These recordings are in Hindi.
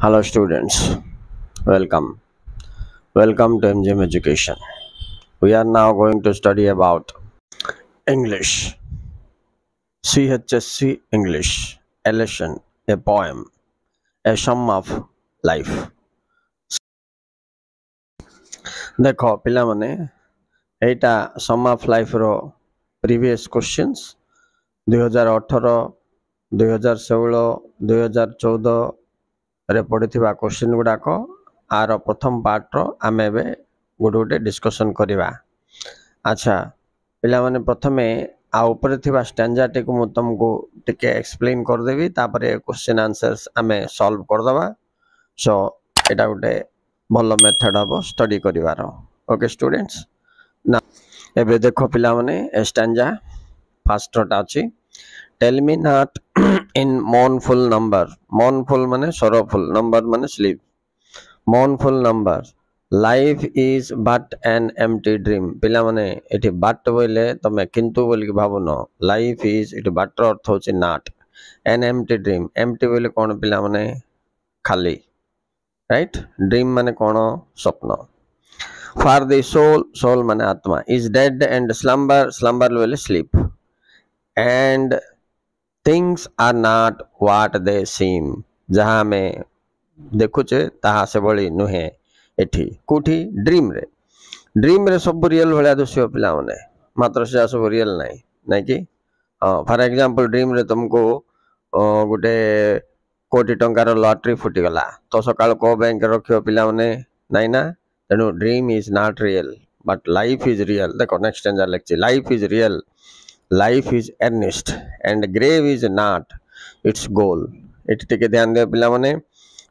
Hello students, welcome. Welcome to MGM Education. We are now going to study about English, CHSC English, a lesson, a poem, a sum of life. देखो पिलामने एटा सम ऑफ लाइफ रो प्रीवियस क्वेश्चंस 2018 2016 2014 रे पढ़िथिबा क्वेश्चन गुडाको आर प्रथम पार्ट रो आमे एबे गोटे गोटे डिस्कशन करिबा। अच्छा पिला माने प्रथमे आ ऊपर थिबा स्टैंजा टेको मु तुमको टिके एक्सप्लेन कर देबी तापरे क्वेश्चन आंसर्स आमे सॉल्व कर दबा। सो एटा गोटे भलो मेथड हबो स्टडी करिवार। ओके स्टूडेंट्स, ना एबे देखो पिला माने स्टैंजा फर्स्ट टा अछि tell me not in mournful number. mournful माने sorrowful, नंबर माने sleep. mournful number life is but an empty dream. पिला माने एठी बट बोले तमे किंतु बोल के भाबनो, लाइफ इज एठी बट अर्थ होची not, an empty dream. Empty बोले कोन पिला माने खाली, राइट। ड्रीम माने कोन स्वप्न। फॉर द सोल, सोल माने आत्मा, is dead and slumber, slumber बोले sleep. And things are not what they seem, जहां में देखुचे ताहा से बड़ी नुहे। एठी कोठी ड्रीम रे सब रियल भलिया दोषियो पिला माने, मात्र से सब रियल नहीं कि। फॉर एग्जांपल ड्रीम रे तुमको गुटे कोटी टंकार लॉटरी फुटी गला तो सकाळ को बैंक रखियो पिला माने नहीं ना। तेनु dream is not real but life is real. देखो next stanza lecture, life is real, life is earnest and grave is not its goal. एठी टिके ध्यान दे पिला माने,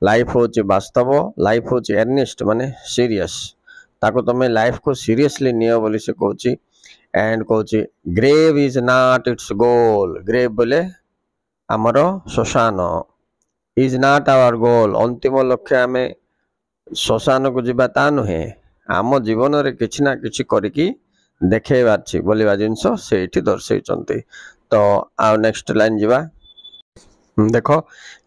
लाइफ होची वास्तव, लाइफ होची अर्नेस्ट माने सीरियस, ताको तमे लाइफ को सीरियसली नियो बोली से कहूची। एंड कहूची grave is not its goal, grave बोले हमरो श्मशान, इज नॉट आवर गोल अंतिम लक्ष्य आमे श्मशान को जिबा ता नुहे, आम जीवन रे किछि ना किछि करिकी देखेबार छी बोलिबा जिंस सेठी दर्शैचंती। तो आ नेक्स्ट लाइन जिबा। देखो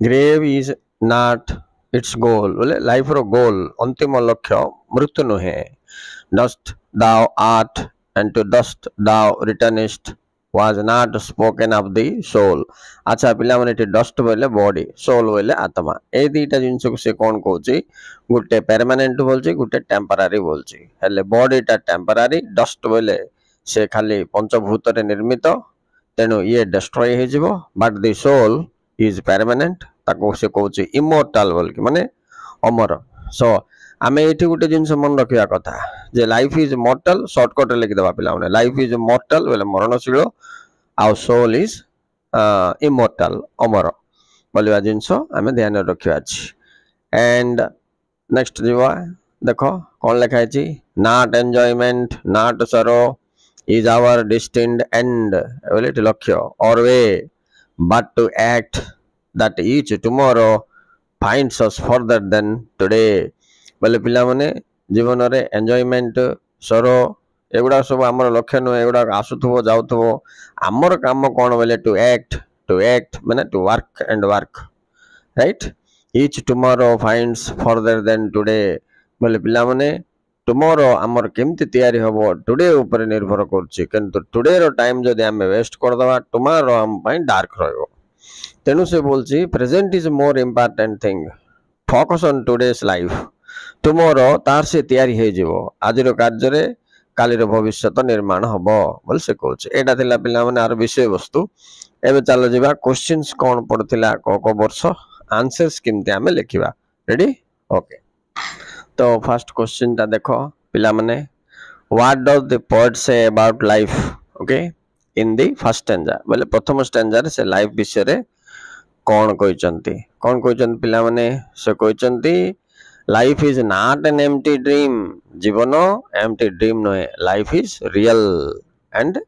grave is not its goal बोले लाइफ रो गोल अंतिम लक्ष्य मृत्यु नुहे। Dust thou art and to dust thou returnest was not spoken of the soul. अच्छा पिला माने डस्ट बोले बॉडी, सोल बोले आत्मा। ए दीटा जिंस को से कोन कहूची, गुटे परमानेंट बोलची, गुटे टेम्पररी बोलची। हेले बॉडी टा टेम्पररी, डस्ट बोले से खाली पंचभूत रे निर्मित, तेनु ये डिस्ट्रॉय हे जिवो। But the soul is permanent, ताको से कहूची इमोर्टल बोल के माने अमर। सो आमे एठी गुटे जिंस मन रखिया कथा जे लाइफ इज मॉर्टल, शॉर्टकट लिख देबा पिला माने, लाइफ इज मॉर्टल बोले मरणशील, आ सोल इज इमोर्टल अमर बोलिबा जिंस आमे ध्यान रखिया अछि। एंड नेक्स्ट जीवा देखो कोन लिखा है, नॉट एन्जॉयमेंट नॉट सरो इज आवर डेस्टिन्ड एंड बोले लक्ष्य और वे, but to act that each tomorrow finds us further than today। बोले पिला माने जीवन रे एन्जॉयमेंट सरो एगुडा सब हमर लक्ष्य न, एगुडा आसुथबो जाउथबो। हमर काम कोन बोले टू एक्ट माने to work and work, right. each tomorrow finds further than today बोले पिला माने टुमोरो हमर केमति तैयारी हबो टुडे ऊपर निर्भर करछि, किंतु टुडे रो टाइम जदि हम वेस्ट कर दबा टुमारो हम पई डार्क रहबो। तेनु से बोलछि present is more important thing, focus on today's life. Tomorrow तार से तैयारी हे जिवो, आज रो कार्य रे काली रो भविष्य तो निर्माण हबो बोल से कहछि। एटा थिला पिला माने आर विषय वस्तु। एबे चलो जिबा क्वेश्चंस कोन पडथिला को वर्ष, आंसर्स केमति हमें लिखिबा। रेडी? ओके। तो फर्स्ट क्वेश्चन ता देखो पिला माने, what does the poet say about life. Okay, in the first stanza बोले प्रथम स्टैंजा रे से लाइफ विषय रे कोन कहचंती पिला माने, से कहचंती life is not an empty dream, जीवन एम्प्टी ड्रीम नहे, life is real and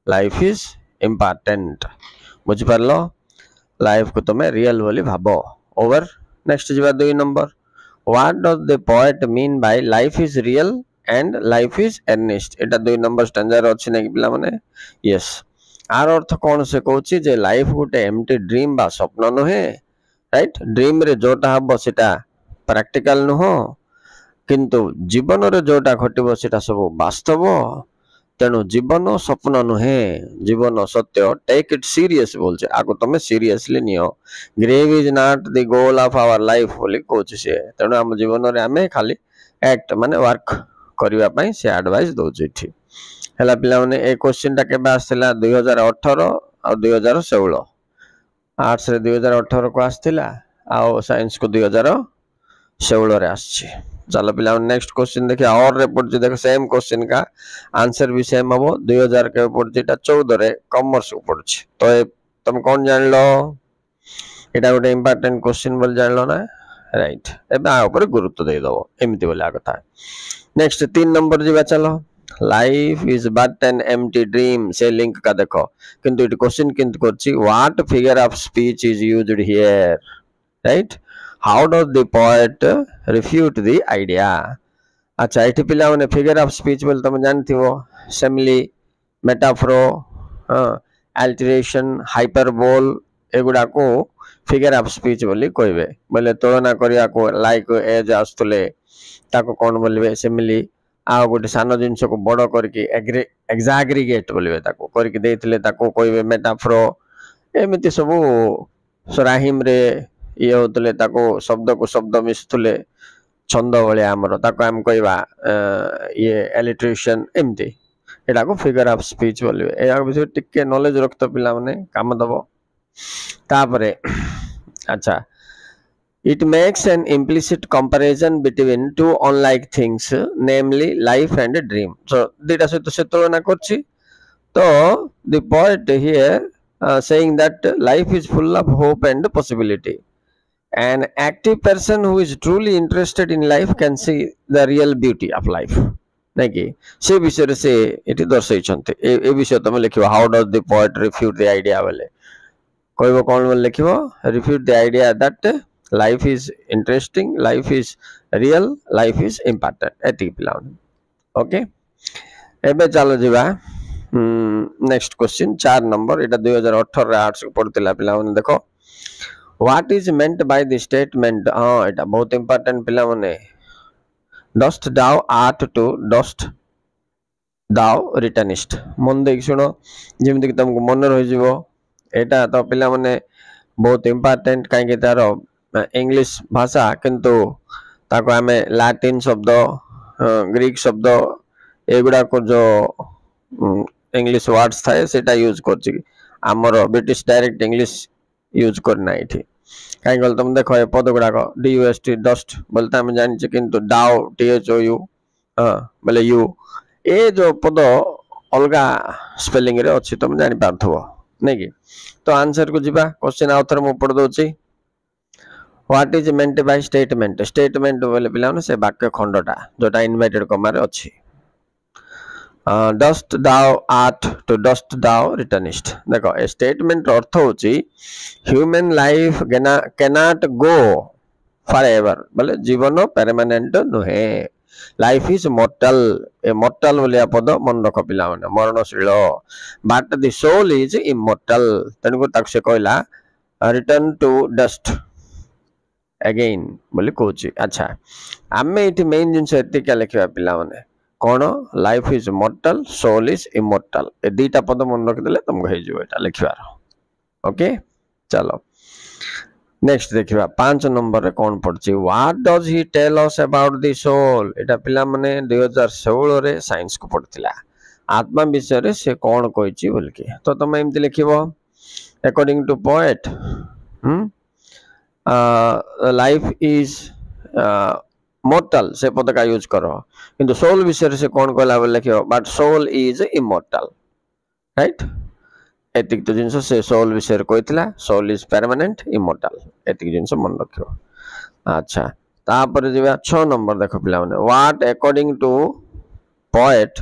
life is important. बुझि परलो, लाइफ को तमे रियल बोली भाबो। ओवर नेक्स्ट जीवा 2 number, What does the poet mean by life is real and life is earnest? Etah 2 number stanza रे अछि नै पिला माने। यस, आर अर्थ कोन से कहूची जे लाइफ गुटे एम्प्टी ड्रीम बा स्वप्न नहे, राइट ड्रीम रे जोटा हबो सेटा प्रैक्टिकल नुह किंतु जीवन रे जोटा घटिबो सेटा सब वास्तव तेणु जीवन स्वप्न नुहे जीवन सत्य टेक इट सीरियस बोलছে आको तमे सीरियसली नियो grave is not the goal of our life बोली कोच से तेणु हम जीवन रे हमें खाली एक्ट माने वर्क करबा पई से एडवाइस दोछ इठी हला पिला माने ए क्वेश्चन टा केबे आस्थिला 2018 आ 2016 आर्ट्स रे 2018 को आस्थिला आ साइंस को 2016 रे आछि चलो पिला नेक्स्ट क्वेश्चन देखिए और रे पड़ देखो सेम क्वेश्चन का आंसर भी सेम हबो 2000 के पड़ जेटा 14 रे कॉमर्स को पड़ तो तुम कौन जान लो एटा गोटे इंपोर्टेंट क्वेश्चन बोल जान लो ना राइट एबे आ ऊपर गुरुत्व दे दबो एमिति बोला कथा नेक्स्ट 3 नंबर जीवा चलो life is but an empty dream से लिंक का देखो किंतु इट क्वेश्चन किंतु करछि what figure of speech is used here right how does the poet refute the idea अच्छा एठी पिला माने फिगर ऑफ स्पीच बोल तुम जानथिबो सिमिली मेटाफोर अल्टरेशन हाइपरबोल एगुडा को फिगर ऑफ स्पीच बोली कहबे बोले तुलना करिया को लाइक एज आस्तले ताको कोन बोलबे सिमिली आ गोटे सान जिनस को बड़ करके एग्जाग्रिगेट बोलबे ताको करके देथिले ताको कहबे मेटाफोर एमिति सब सराहिम रे ये होतले ताको शब्द को शब्द मिसुले छंद भलिया हमर ताको हम कहबा ये एलिट्रेशन एमती एटा को फिगर ऑफ स्पीच बोलबे ए विषय टिके नॉलेज रखतो पिला माने काम दबो तापरे अच्छा it makes an implicit comparison between two unlike things namely life and dream so dita se tulona korchi so the poet here saying that life is full of hope and possibility. An active person who is truly interested in life can see the real beauty of life. नहीं से विषय से इति दर्शाई छन्ते ए विषय तुम लिखिबो how does the poet refute the idea वाले कहबो कोन बोल लिखिबो refute the idea that life is interesting life is real life is important एति पिला ओके एबे चलो जीवा नेक्स्ट क्वेश्चन 4 नंबर एटा 2018 रे आर्ट्स को पढतिला पिला माने देखो what is meant by the statement हां एटा बहुत इंपोर्टेंट पिला माने dust thou art to dust thou returnest मन देख सुनो जेमति कि तुमको मन रहि जिवो एटा तो पिला माने बहुत इंपोर्टेंट काहे कि तारो इंग्लिश भाषा किंतु ताको हमें लैटिन शब्द ग्रीक शब्द एगुडा को जो इंग्लिश वर्ड्स थाए सेटा यूज करछि हमर ब्रिटिश डायरेक्ट इंग्लिश यूज करना इठी काहे गल तुम देखो ए पद गुडा को डीयूएसटी डस्ट बोलता हम जानि छ किंतु डाउ टीएचओयू बोले यू ए जो पद अलगा स्पेलिंग रे अछि तुम जानि पाथबो नै कि तो आंसर को जिबा क्वेश्चन आउथर मु पढ दोछि what is meant by statement statement बोले पिलाने से वाक्य खंडटा जोटा इनवर्टेड कमा रे अछि dust thou art to dust thou returnest देखो ए स्टेटमेंट अर्थ होछि human life cannot go forever बोले जीवन परमानेंट नुहे लाइफ इज मॉर्टल ए मॉर्टल बोलिया पद मन रख पिला माने मरणशील but the soul is immortal तनको ताक से कहला रिटर्न टू डस्ट अगेन बोली कहूँ अच्छा आम ये मेन जिन एतिका लिखा पिला माने कौन life is mortal soul is immortal ए दीटा पद मन रखिदे तुमको हो लिखार ओके चलो नेक्स्ट देखिबा 5 नंबर रे कौन पड़छि what does he tell us about the soul एटा पिला माने 2016 रे साइंस को पढ़तिला आत्मा विषय रे से कौन कहिछि बोलके तो तुम एमति लिखिबो according to poet life is mortal से पद का यूज करो किंतु सोल विषय से कौन कहला बोले लिखियो but soul is immortal right एतिक तो जिनस से सोल विषय कहतिला सोल इज परमानेंट इमॉर्टल एतिक जिनस मन रखियो अच्छा तापर जेबा 6 नंबर देखो पिला माने what according to poet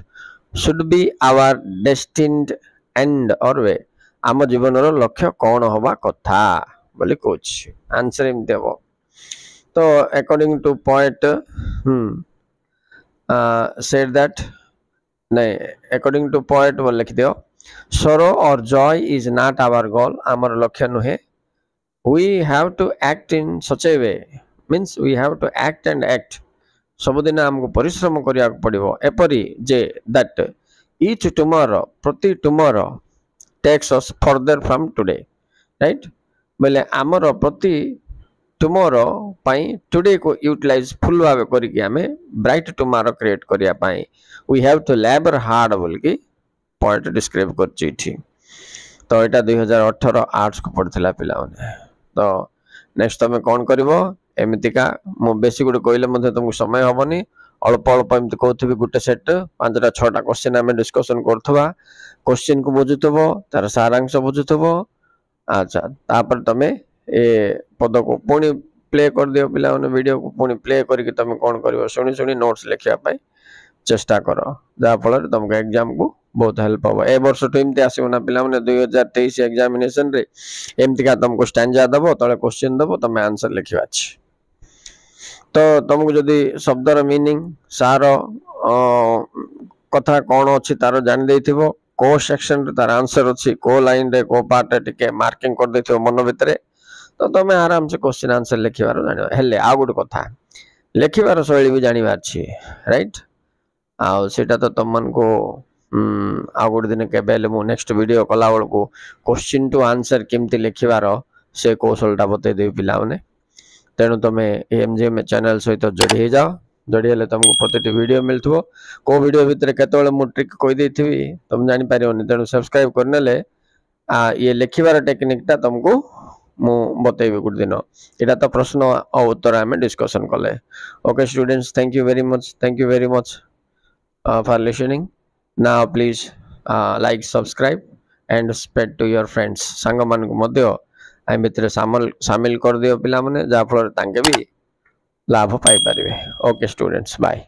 should be our destined end और वे आम जीवन रो लक्ष्य कौन होबा कथा बोले कोच आंसर एम देबो तो according to poet said that नहीं अकॉर्डिंग टू पोएट बोल लिख दियो sorrow or joy is not our goal आमर लक्ष्य नुहे we have to act in such a way, means we have to act and act, ସବୁଦିନ ଆମକୁ ପରିଶ୍ରମ କରିବାକୁ ପଡ଼ିବ ଏପରି ଯେ that each tomorrow, ପ୍ରତି tomorrow takes us further from today, right? ବୋଲେ ଆମର ପ୍ରତି tomorrow ପାଇଁ today को utilize full ଭାବେ କରିକି ଆମେ bright tomorrow create କରିବା ପାଇଁ we have to labor hard बोलिकी पॉइंट डिस्क्राइब करछि एठी। तो एटा 2018 आर्ट्स को पढ़थिला पिलाने। तो नेक्स्ट तुम कौन करिवो एमितिका मु बेसी गुड कहले मध्ये तुमको समय हबनी, अल्प अल्प एमति कहथिबि गुटे सेट 5टा 6टा क्वेश्चन हमें डिस्कशन करथबा, क्वेश्चन को बुझुथबो तार सारांश बुझुथबो। अच्छा तापर तमे ए पद को पुणी प्ले कर दियो पिला ने, वीडियो को पुणी प्ले करके तमे कौन करिवो सुनी सुनी नोट्स लिखिया पाई चेष्टा कर, जा फल तुमको एग्जाम को बहुत हेल्प हम। ए वर्ष तो एमती आसो ना पिला 2023 एग्जामिनेशन रे एमती का तुमको स्टैंजा दबो तले क्वेश्चन दबो तुम आंसर लिखिबा अछि। तो तुमको जदी शब्दर मीनिंग सार कथा कौन अछि तार जानि देथिबो, को सेक्शन रे तार आंसर अछि, को लाइन रे को पार्ट टिके मार्किंग कर देथिबो मन भितरे, तो तुम आराम से क्वेश्चन आंसर लिखिबार जानिबो। हेले आ गुड कथा लिखिबार शैली भी जानिबा अछि, राइट? आ सेटा तो तुम को आ गोटे दिन के नेक्स्ट वीडियो कला को क्वेश्चन टू आंसर केमती लिखिबार से कौशलटा बतई देवी पिलाने। तेणु तुम एमजीएम चैनल सहित जोड़ी जाओ, जोड़ी हेले तुमको प्रति वीडियो मिलथो, को वीडियो भितर केतବେଳେ मु ट्रिक कहि देथिबी तुम जानि पारियोनी। तेणु सब्सक्राइब करनेले ये लिखिबार टेक्निकटा तुमको मु बतैबी गुड दिन। एटा तो प्रश्न और उत्तर आम डिस्कशन कले। Okay students, thank you very much, thank you very much for listening. Now please like, subscribe and spread to your friends। सांग मान को मध्य आम भितर शामिल कर दियो पिला माने, जा फल तांके भी लाभ पाई परिवे। Okay students, bye.